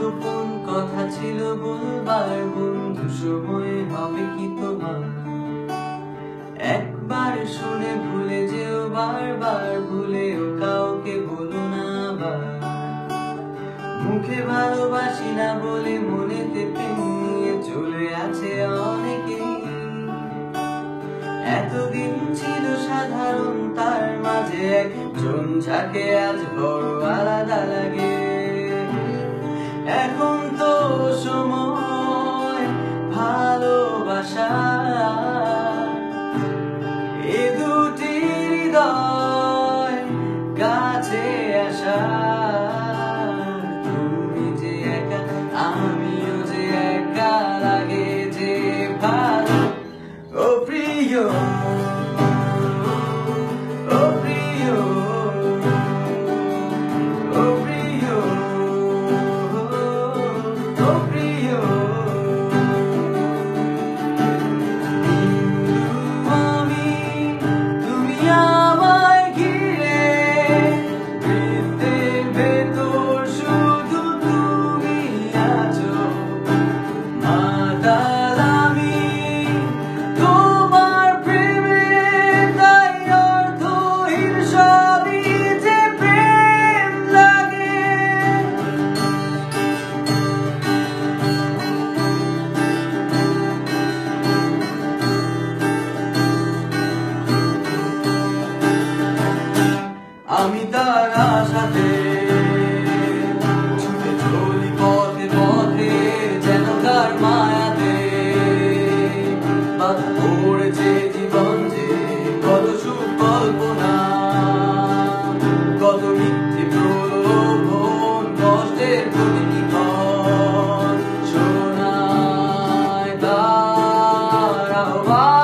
গোপন কথা ছিল বলবার, বন্ধু সময় হবে কি তোমার? একবার শুনে ভুলে যেও, বারবার ভুলেও কাউকে বলো না আবার। মুখে ভালোবাসি না বলে মনেতে প্রেম নিয়ে চলে আছে অনেকেই। এতদিন ছিল সাধারণ, তার মাঝে একজন যাকে আজ বড় আলাদা লাগে। এখন তো সময় ভালোবাসা, এ দুটি হৃদয় কাছে আসা। তুমি যে একা, আমিও যে একা, লাগে যে ভালো। ও প্রিয়, ও প্রিয়, ও প্রিয়, ও প্রিয়। আমি, তুমি আমায় ঘিরে, হৃদয়ের ভেতর শুধু তুমি আছো। মাতাল আমি তোমার প্রেমে, তাই অর্থহীন সবই যে প্রেম লাগে। আমি তার আশাতে ছুটে চলি পথে পথে, যেন তার মায়াতে বাধা পড়েছে জীবন যে। কত সুখ কল্পনা, কত মিথ্যে প্রলোভন, কষ্টের প্রতিটি ক্ষণ শোনায় তার আহ্বান।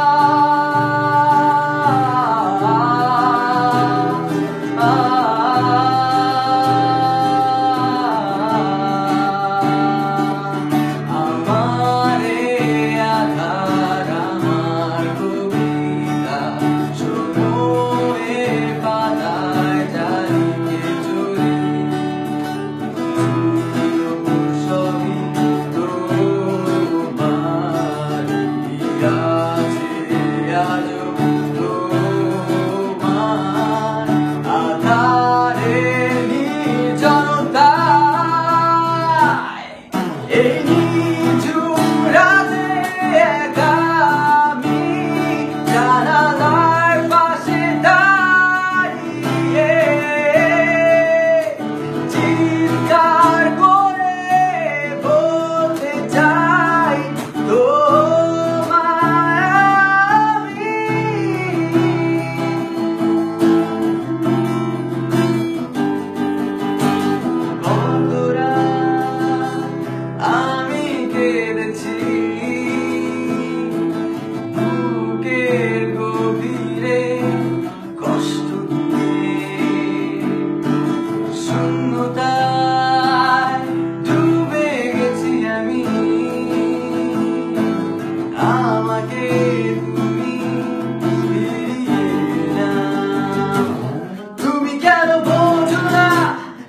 তুমি কেন বোঝো না,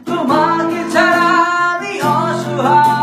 তোমাকে ছাড়া আমি অসহায়।